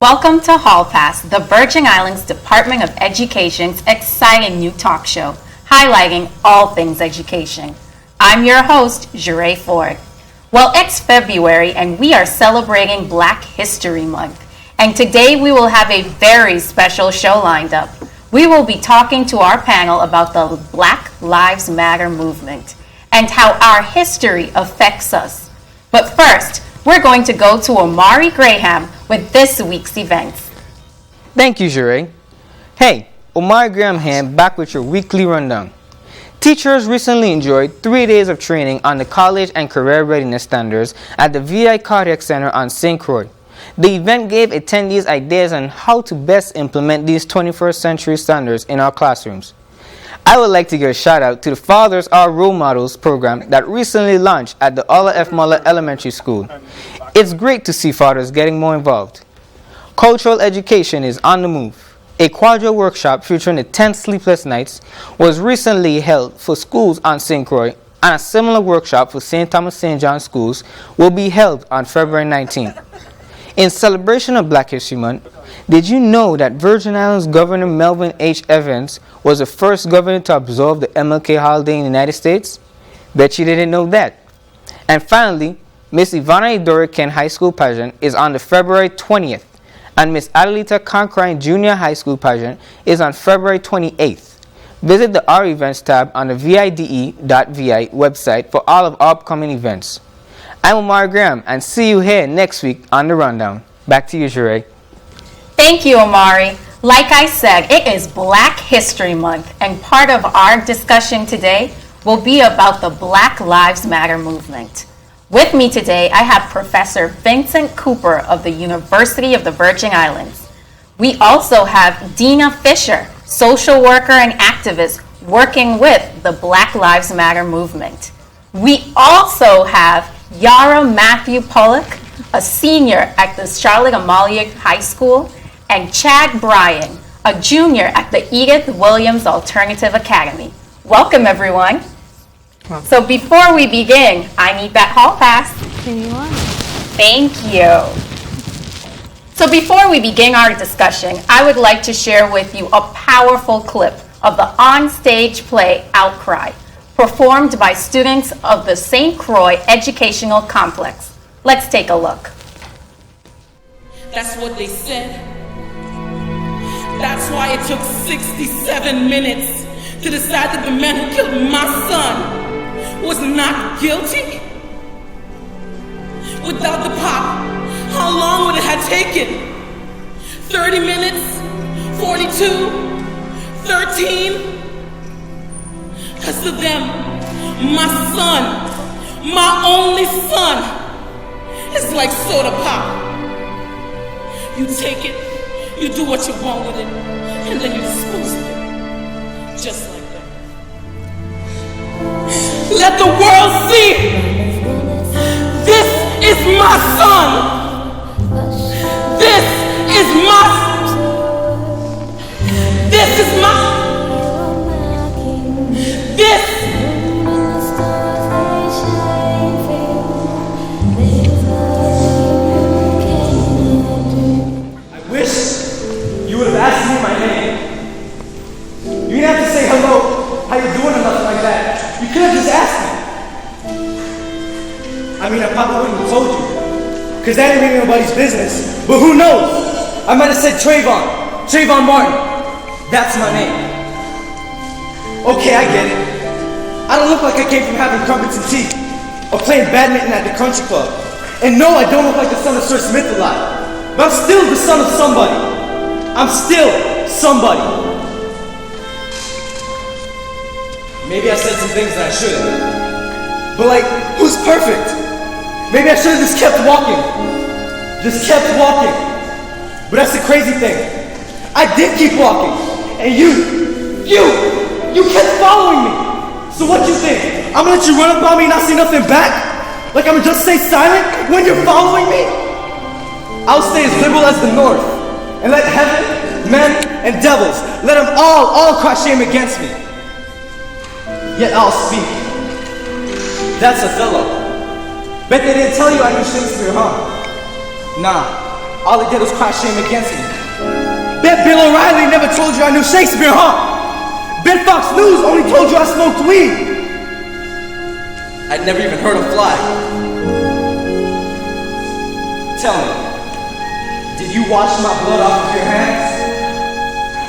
Welcome to Hall Pass, the Virgin Islands Department of Education's exciting new talk show, highlighting all things education. I'm your host, Jure Ford. Well, it's February and we are celebrating Black History Month. And today we will have a very special show lined up. We will be talking to our panel about the Black Lives Matter movement and how our history affects us. But first, we're going to go to Omari Graham with this week's events. Thank you, Jure. Hey, Omari Graham here, back with your weekly rundown. Teachers recently enjoyed 3 days of training on the college and career readiness standards at the VI Cardiac Center on St. Croix. The event gave attendees ideas on how to best implement these 21st century standards in our classrooms. I would like to give a shout out to the Fathers Are Role Models program that recently launched at the Ola F. Muller Elementary School. It's great to see fathers getting more involved. Cultural education is on the move. A quadro workshop featuring the 10 sleepless nights was recently held for schools on St. Croix, and a similar workshop for St. Thomas St. John schools will be held on February 19th. In celebration of Black History Month, did you know that Virgin Islands Governor Melvin H. Evans was the first governor to observe the MLK holiday in the United States? Bet you didn't know that. And finally, Miss Ivana Idori Ken High School pageant is on the February 20th, and Miss Adelita Concrine Junior High School pageant is on February 28th. Visit the Our Events tab on the vide.vi website for all of our upcoming events. I'm Omar Graham, and see you here next week on The Rundown. Back to you, Jure. Thank you, Omari. Like I said, it is Black History Month, and part of our discussion today will be about the Black Lives Matter movement. With me today, I have Professor Vincent Cooper of the University of the Virgin Islands. We also have Dina Fisher, social worker and activist working with the Black Lives Matter movement. We also have Yara Matthew Pollock, a senior at the Charlotte Amalia High School, and Chad Bryan, a junior at the Edith Williams Alternative Academy. Welcome, everyone. So before we begin, I need that hall pass. Here you are. Thank you. So before we begin our discussion, I would like to share with you a powerful clip of the on-stage play Outcry, performed by students of the St. Croix Educational Complex. Let's take a look. That's what they said. That's why it took 67 minutes to decide that the man who killed my son was not guilty. Without the pop, how long would it have taken? 30 minutes? 42? 13? Because of them, my son, my only son, is like soda pop. You take it, you do what you want with it, and then you dispose of it. Just like that. Let the world see! This is my son! This is my... This you would have asked me my name. You didn't have to say hello, how you doing, or nothing like that. You could have just asked me. I mean, I probably wouldn't have told you, because that ain't really nobody's business. But who knows? I might have said Trayvon Martin. That's my name. Okay, I get it. I don't look like I came from having crumpets and tea, or playing badminton at the country club. And no, I don't look like the son of Sir Smith a lot. But I'm still the son of somebody. I'm still somebody. Maybe I said some things that I shouldn't. But like, who's perfect? Maybe I should have just kept walking. But that's the crazy thing. I did keep walking. And you kept following me. So what you think? I'm gonna let you run up on me and not say nothing back? Like I'm gonna just stay silent when you're following me? I'll stay as liberal as the North and let heaven, men, and devils, let them all cry shame against me. Yet I'll speak. That's Othello. Bet they didn't tell you I knew Shakespeare, huh? Nah, all they did was cry shame against me. Bet Bill O'Reilly never told you I knew Shakespeare, huh? Bet Fox News only told you I smoked weed. I'd never even heard of fly. Tell me, did you wash my blood off of your hands?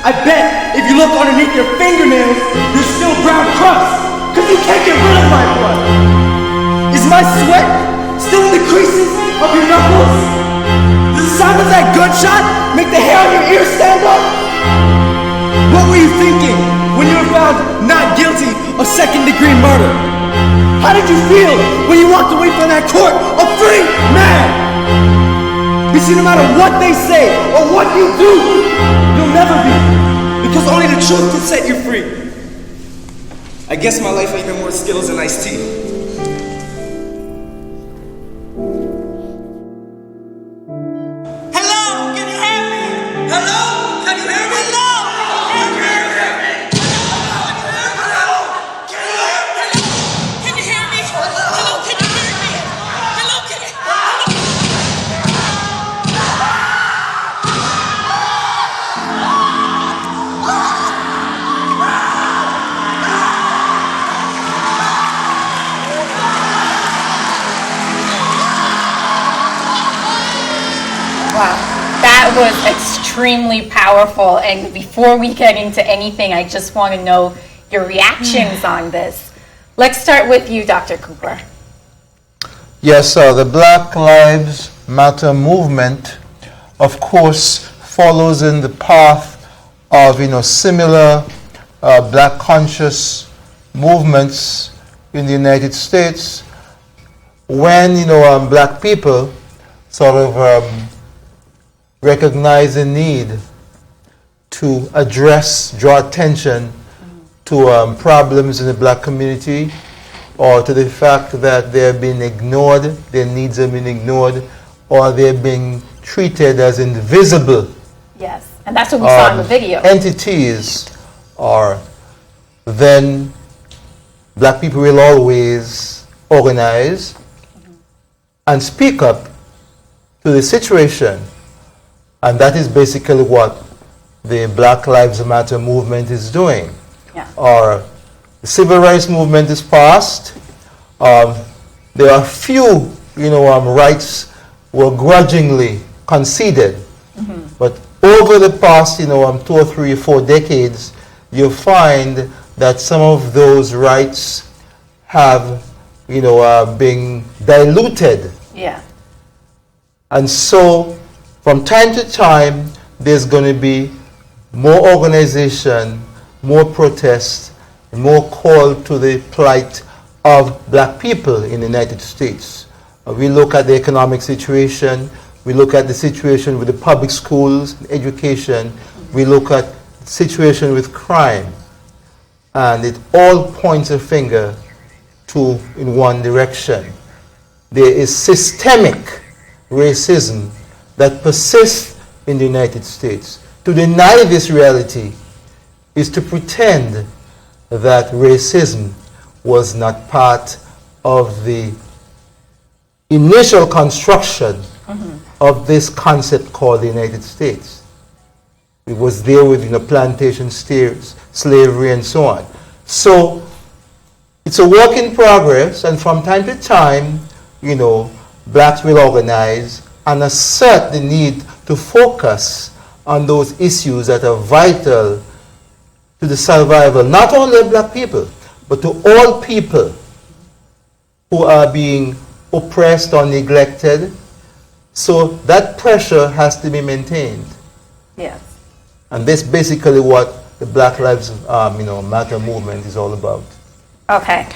I bet if you look underneath your fingernails, there's still brown crust, cause you can't get rid of my blood. Is my sweat still in the creases of your knuckles? Does the sound of that gunshot make the hair on your ears stand up? What were you thinking when you were found not guilty of second-degree murder? How did you feel when you walked away from that court a free man? You see, no matter what they say or what you do, you'll never be, because only the truth can set you free. I guess my life ain't even more Skittles and iced tea. Hello, can you hear me? Hello, can you hear me? Hello, can you hear me? Hello, can you hear me? Can you hear me? Hello, can you hear me? Hello, can you? Wow, that was extremely powerful. And before we get into anything, I just want to know your reactions on this. Let's start with you, Dr. Cooper. Yes, the Black Lives Matter movement, of course, follows in the path of similar black conscious movements in the United States. When black people sort of recognize the need to draw attention to problems in the black community, or to the fact that they're being ignored, their needs have been ignored, or they're being treated as invisible Yes, and that's what we saw in the video. entities, or then black people will always organize and speak up to the situation. And that is basically what the Black Lives Matter movement is doing. Yeah. Or the civil rights movement is passed. There are few, rights were grudgingly conceded. But over the past, 2 or 3 or 4 decades, you find that some of those rights have, been diluted. Yeah. And so, from time to time, there's going to be more organization, more protest, more call to the plight of black people in the United States. We look at the economic situation, we look at the situation with the public schools, education, we look at the situation with crime, and it all points a finger in one direction. There is systemic racism that persists in the United States. To deny this reality is to pretend that racism was not part of the initial construction of this concept called the United States. It was there with plantation slavery and so on. So it's a work in progress, and from time to time, blacks will organize and assert the need to focus on those issues that are vital to the survival, not only of black people, but to all people who are being oppressed or neglected. So that pressure has to be maintained. Yes. And that's basically what the Black Lives Matter movement is all about. Okay.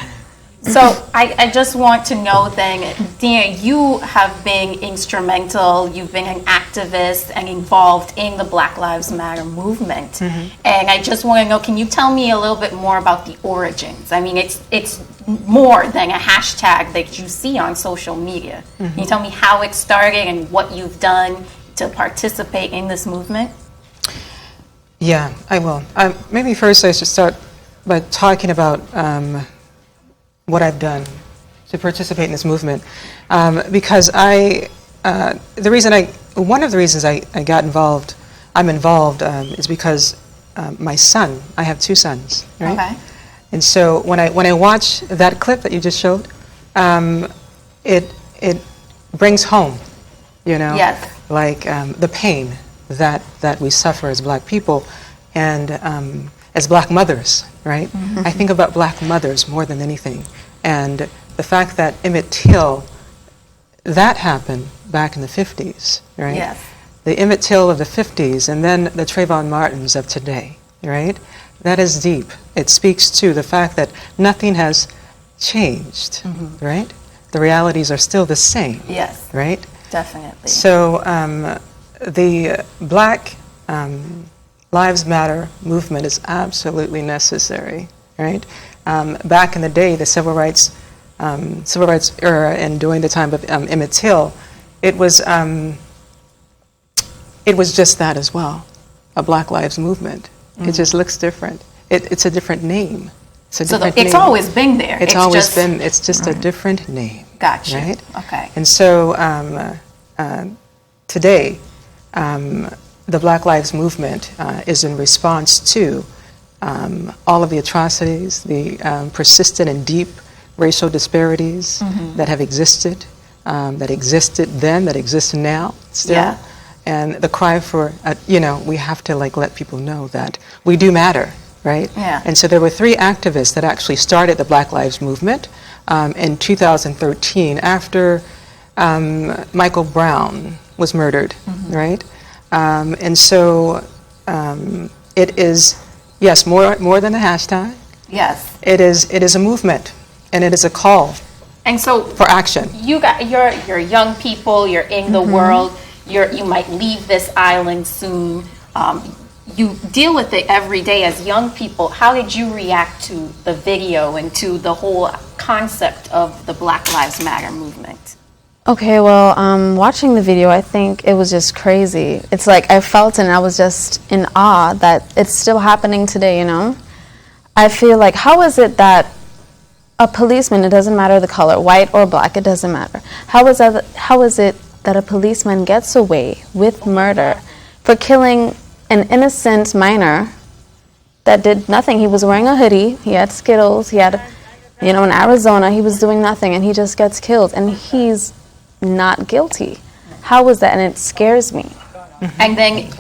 So I just want to know then, Dean, you have been instrumental, you've been an activist and involved in the Black Lives Matter movement. And I just want to know, can you tell me a little bit more about the origins? I mean, it's more than a hashtag that you see on social media. Can you tell me how it started and what you've done to participate in this movement? Yeah, I will. Maybe first I should start by talking about what I've done to participate in this movement, because the reason I one of the reasons I got involved, I'm involved, is because my son, I have 2 sons, right? Okay. And so when I watch that clip that you just showed, it brings home, you know, Yes. like the pain that we suffer as black people and as black mothers, right? I think about black mothers more than anything. And the fact that Emmett Till, that happened back in the 50s, right? Yes. The Emmett Till of the 50s and then the Trayvon Martins of today, right? That is deep. It speaks to the fact that nothing has changed, right? The realities are still the same, Yes, right? definitely. So the Black Lives Matter movement is absolutely necessary, right? Back in the day, the civil rights era, and during the time of Emmett Till, it was just that as well, a Black Lives Movement. It just looks different. It's a different name. It's a different name. It's always been there. It's always been. It's just a different name. Gotcha. Right. Okay. And so today, the Black Lives Movement is in response to all of the atrocities, the persistent and deep racial disparities that have existed, that existed then, that exist now still. Yeah. And the cry for, we have to let people know that we do matter, right? Yeah. And so there were 3 activists that actually started the Black Lives Movement in 2013 after Michael Brown was murdered, right? And so it is, yes, more than a hashtag. Yes. It is a movement, and it is a call And so for action. you're young people, you're in the world, you might leave this island soon. You deal with it every day as young people. How did you react to the video and to the whole concept of the Black Lives Matter movement? Okay, well, watching the video, I think it was just crazy. It's like I felt and I was just in awe that it's still happening today, you know? I feel like, how is it that a policeman, it doesn't matter the color, white or black, it doesn't matter. How is it that a policeman gets away with murder for killing an innocent minor that did nothing? He was wearing a hoodie, he had Skittles, he had, in Arizona, he was doing nothing, and he just gets killed, and he's not guilty. How is that? And it scares me. And then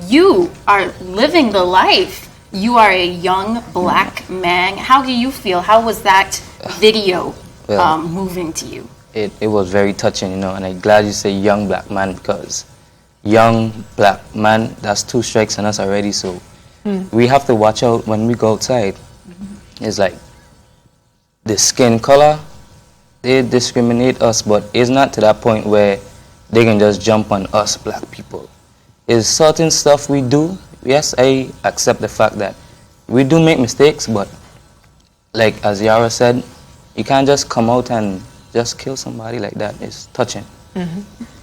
you are living the life. You are a young black man. How do you feel? How was that video moving to you? It was very touching, and I'm glad you say young black man, because young black man, that's 2 strikes on us already, so we have to watch out when we go outside. It's like the skin color, they discriminate us, but it's not to that point where they can just jump on us black people. It's certain stuff we do. Yes, I accept the fact that we do make mistakes, but like as Yara said, you can't just come out and just kill somebody like that. It's touching.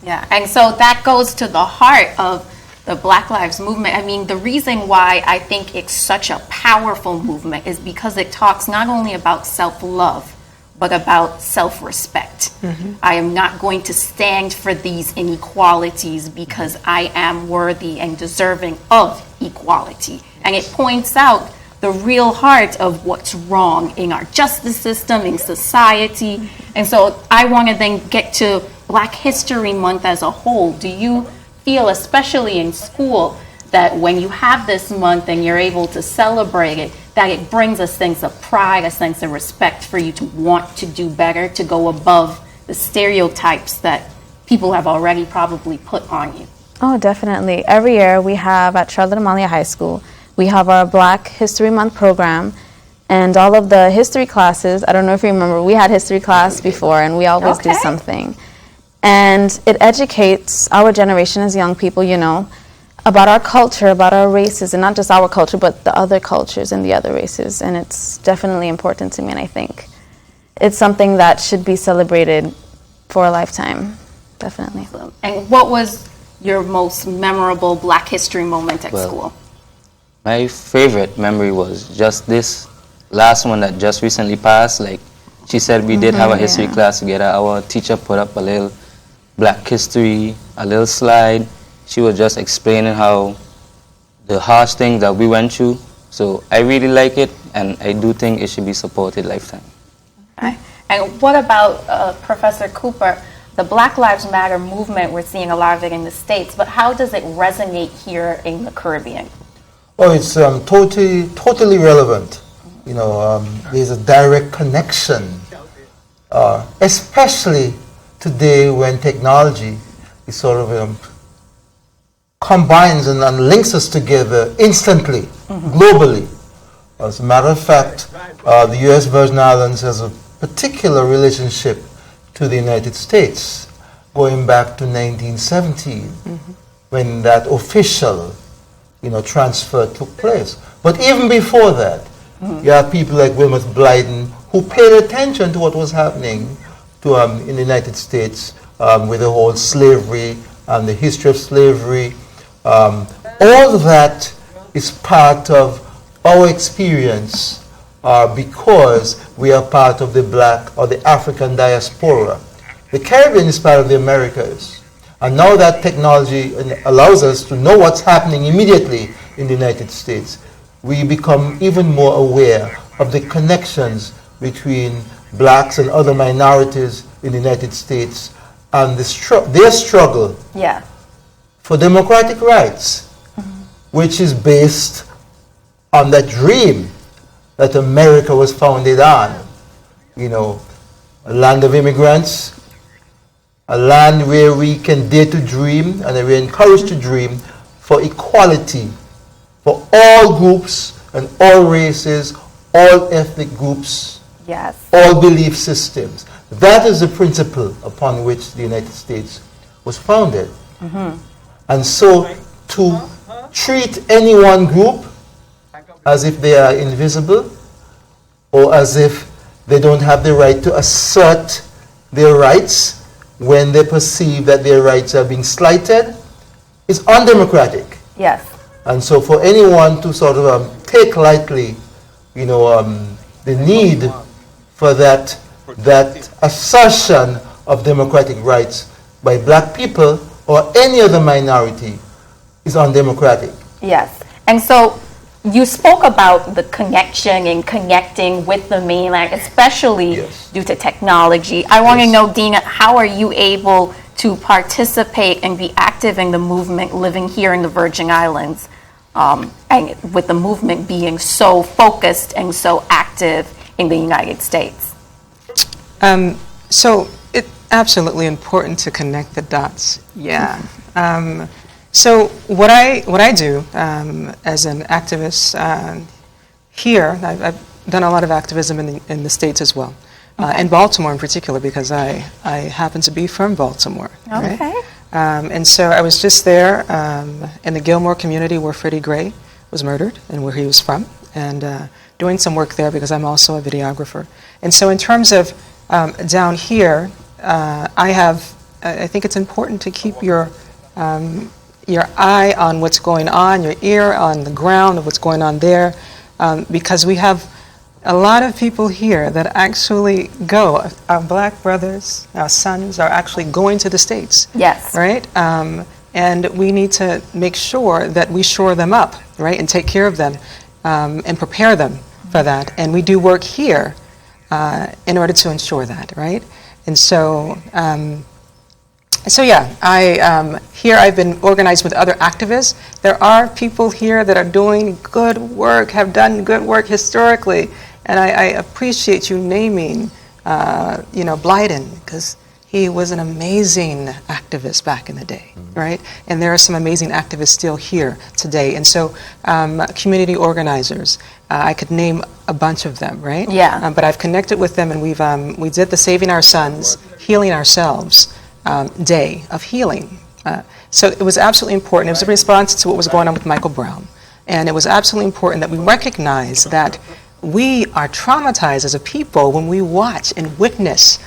Yeah, and so that goes to the heart of the Black Lives Movement. I mean, the reason why I think it's such a powerful movement is because it talks not only about self-love, but about self-respect. I am not going to stand for these inequalities because I am worthy and deserving of equality. And it points out the real heart of what's wrong in our justice system, in society. And so I want to then get to Black History Month as a whole. Do you feel, especially in school, that when you have this month and you're able to celebrate it, that it brings a sense of pride, a sense of respect for you to want to do better, to go above the stereotypes that people have already probably put on you? Oh, definitely. Every year we have at Charlotte Amalia High School, we have our Black History Month program, and all of the history classes, I don't know if you remember, we had history class before, and we always do something. And it educates our generation as young people, about our culture, about our races, and not just our culture, but the other cultures and the other races. And it's definitely important to me, and I think it's something that should be celebrated for a lifetime, definitely. And what was your most memorable Black History moment at school? My favorite memory was just this last one that just recently passed. Like she said, we did have a history class together. Our teacher put up a little Black history, a little slide. She was just explaining how the harsh things that we went through. So I really like it, and I do think it should be supported lifetime. Okay. And what about Professor Cooper? The Black Lives Matter movement, we're seeing a lot of it in the States, but how does it resonate here in the Caribbean? Oh, it's totally relevant. You know, there's a direct connection, especially today when technology is sort of combines and links us together instantly, globally. As a matter of fact, the U.S. Virgin Islands has a particular relationship to the United States, going back to 1917, when that official, transfer took place. But even before that, you have people like Wilmot Blyden who paid attention to what was happening to in the United States with the whole slavery and the history of slavery. All that is part of our experience because we are part of the Black or the African diaspora. The Caribbean is part of the Americas. And now that technology allows us to know what's happening immediately in the United States, we become even more aware of the connections between blacks and other minorities in the United States and their struggle for democratic rights, which is based on that dream that America was founded on. A land of immigrants, a land where we can dare to dream and we're encouraged to dream for equality for all groups and all races, all ethnic groups, all belief systems. That is the principle upon which the United States was founded. And so to treat any one group as if they are invisible or as if they don't have the right to assert their rights when they perceive that their rights are being slighted is undemocratic. And so for anyone to sort of take lightly, the need for that assertion of democratic rights by black people or any other minority is undemocratic. And so you spoke about the connection and connecting with the mainland, especially due to technology. I want to know, Dina, how are you able to participate and be active in the movement living here in the Virgin Islands, and with the movement being so focused and so active in the United States? So it's absolutely important to connect the dots. So what I do as an activist here, I've done a lot of activism in the States as well, in Baltimore in particular, because I happen to be from Baltimore. Right? And so I was just there in the Gilmore community where Freddie Gray was murdered and where he was from, and doing some work there because I'm also a videographer. And so in terms of down here, I think it's important to keep your eye on what's going on, your ear on the ground of what's going on there, because we have a lot of people here that actually go. Our black brothers, our sons are actually going to the States. Right? And we need to make sure that we shore them up, right, and take care of them and prepare them for that. And we do work here in order to ensure that, right? And so, here I've been organized with other activists. There are people here that are doing good work, have done good work historically, and I appreciate you naming, Blyden, because he was an amazing activist back in the day, right? And there are some amazing activists still here today. And so, community organizers, I could name a bunch of them, right? But I've connected with them, and we did the Saving Our Sons, Healing Ourselves Day of Healing. So it was absolutely important. It was a response to what was going on with Michael Brown. And it was absolutely important that we recognize that we are traumatized as a people when we watch and witness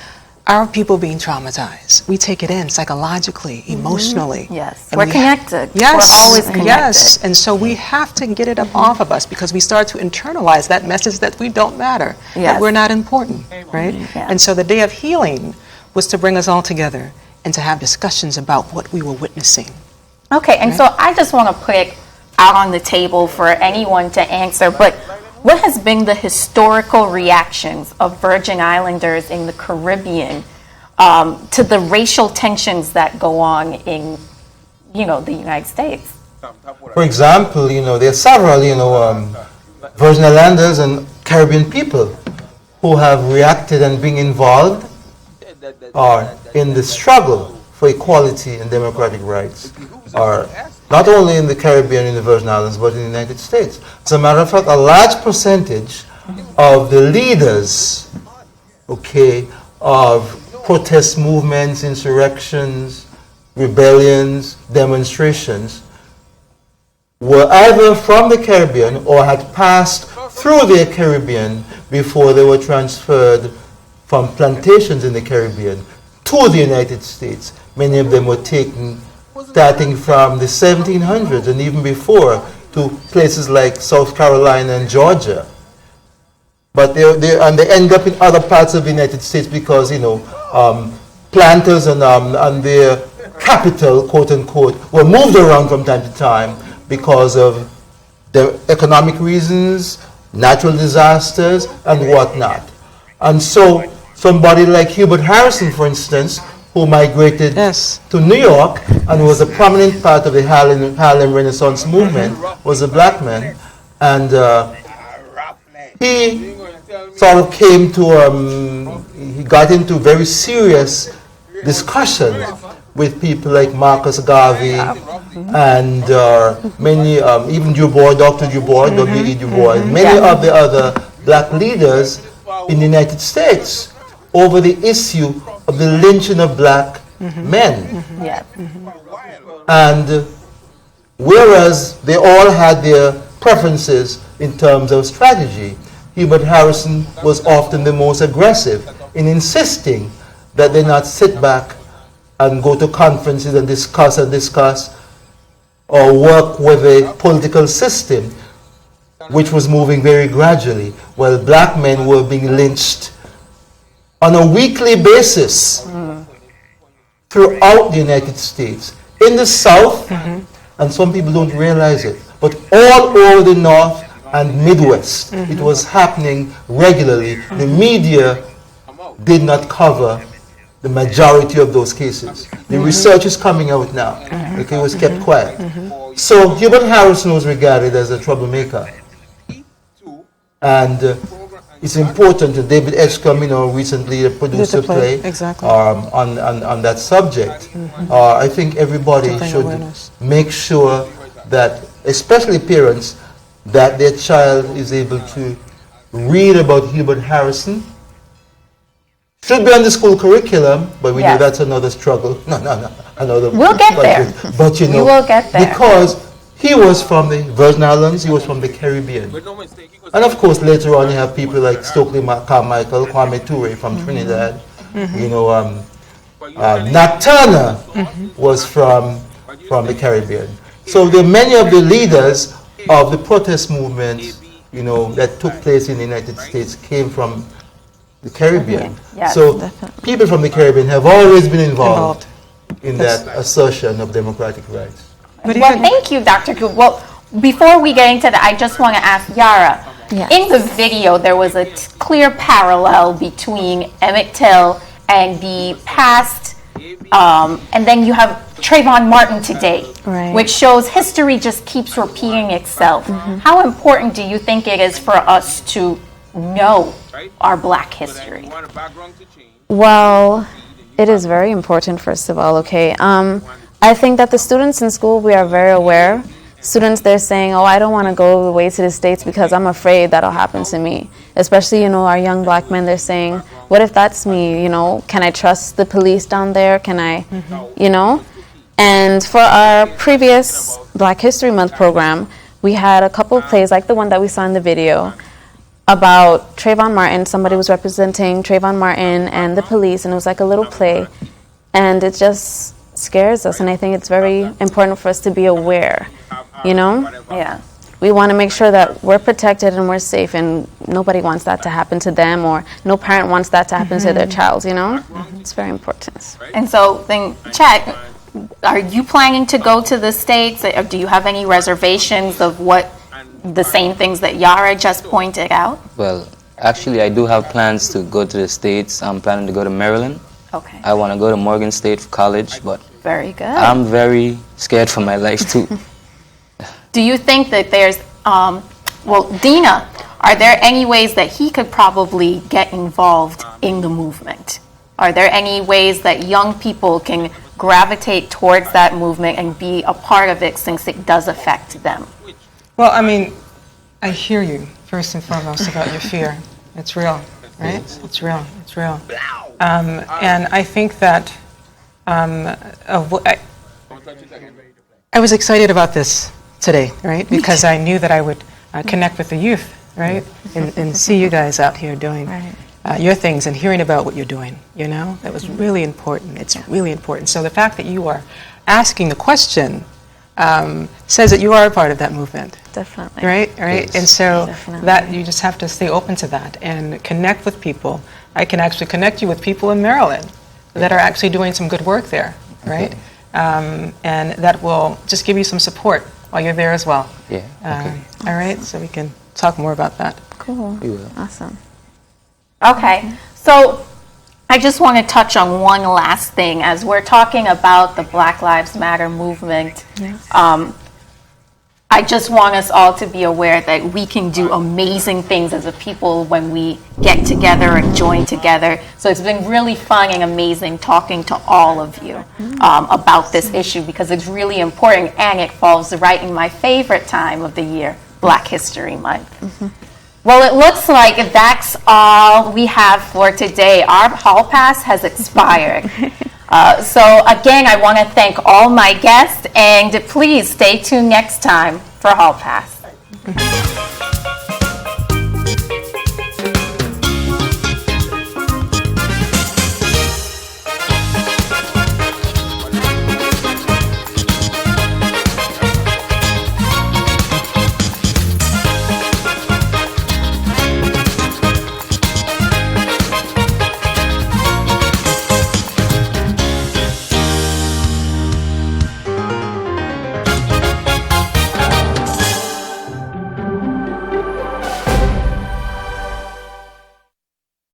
our people being traumatized. We take it in psychologically, emotionally. And we're connected. We're always connected. And so we have to get it up off of us because we start to internalize that message that we don't matter, that we're not important, right? And so the Day of Healing was to bring us all together and to have discussions about what we were witnessing. Okay, and so I just want to put it out on the table for anyone to answer, but what has been the historical reactions of Virgin Islanders in the Caribbean to the racial tensions that go on in, the United States? For example, there are several, Virgin Islanders and Caribbean people who have reacted and been involved in the struggle for equality and democratic rights, not only in the Caribbean and the Virgin Islands, but in the United States. As a matter of fact, a large percentage of the leaders, of protest movements, insurrections, rebellions, demonstrations, were either from the Caribbean or had passed through the Caribbean before they were transferred from plantations in the Caribbean to the United States. Many of them were taken starting from the 1700s and even before to places like South Carolina and Georgia. But they end up in other parts of the United States because, planters and their capital, quote unquote, were moved around from time to time because of the economic reasons, natural disasters, and whatnot. And so somebody like Hubert Harrison, for instance, who migrated to New York and was a prominent part of the Harlem Renaissance movement, was a black man, and he sort of came to, he got into very serious discussions with people like Marcus Garvey and many, even Dubois, Dr. Dubois, W.E. Dubois, many of the other black leaders in the United States over the issue of the lynching of black men. And whereas they all had their preferences in terms of strategy, Hubert Harrison was often the most aggressive in insisting that they not sit back and go to conferences and discuss or work with a political system which was moving very gradually, while black men were being lynched on a weekly basis throughout the United States, in the South, and some people don't realize it, but all over the North and Midwest. It was happening regularly. The media did not cover the majority of those cases. The research is coming out now. It was kept quiet. So Hubert Harrison was regarded as a troublemaker. And it's important that David Edgecombe, recently produced a play on that subject. I think everybody should make sure that, especially parents, that their child is able to read about Hubert Harrison. Should be on the school curriculum, but we know that's another struggle. We'll get there. But we will get there. Because he was from the Virgin Islands, he was from the Caribbean. And of course, later on, you have people like Stokely Carmichael, Kwame Ture from Trinidad. Nat Turner was from the Caribbean. So there are many of the leaders of the protest movement, that took place in the United States came from the Caribbean. So people from the Caribbean have always been involved in that assertion of democratic rights. Well, thank you, Dr. Coop. Well, before we get into that, I just want to ask Yara. In the video, there was a clear parallel between Emmett Till and the past, and then you have Trayvon Martin today, which shows history just keeps repeating itself. How important do you think it is for us to know our black history? Well, it is very important, first of all, I think that the students in school, we are very aware. Students, they're saying, I don't want to go away to the States because I'm afraid that'll happen to me. Especially, our young black men, they're saying, what if that's me? Can I trust the police down there? Can I, And for our previous Black History Month program, we had a couple of plays like the one that we saw in the video about Trayvon Martin. Somebody was representing Trayvon Martin and the police, and it was like a little play. And it just scares us, and I think it's very important for us to be aware, Yeah. We want to make sure that we're protected and we're safe, and nobody wants that to happen to them, or no parent wants that to happen to their child, you know? It's very important. And so then, Chet, are you planning to go to the States? Or do you have any reservations of what the same things that Yara just pointed out? Well, actually, I do have plans to go to the States. I'm planning to go to Maryland. Okay. I want to go to Morgan State for college, but Very good. I'm very scared for my life too. Do you think that there's, well, Dina, are there any ways that he could probably get involved in the movement? Are there any ways that young people can gravitate towards that movement and be a part of it, since it does affect them? Well, I mean, I hear you, first and foremost, about your fear. It's real, right? It's real. It's real. And I think that I was excited about this today, right? Because I knew that I would connect with the youth, right? And see you guys out here doing your things and hearing about what you're doing, you know? That was really important. It's really important. So the fact that you are asking the question says that you are a part of that movement. Definitely. Right? Yes. And so Definitely. that you just have to stay open to that and connect with people. I can actually connect you with people in Maryland that are actually doing some good work there, right? And that will just give you some support while you're there as well. Yeah. All right, so we can talk more about that. Cool. We will. Awesome. Okay, so I just want to touch on one last thing. As we're talking about the Black Lives Matter movement, I just want us all to be aware that we can do amazing things as a people when we get together and join together. So it's been really fun and amazing talking to all of you about this issue, because it's really important, and it falls right in my favorite time of the year, Black History Month. Well, it looks like that's all we have for today. Our hall pass has expired. So again, I want to thank all my guests, and please stay tuned next time for Hall Pass.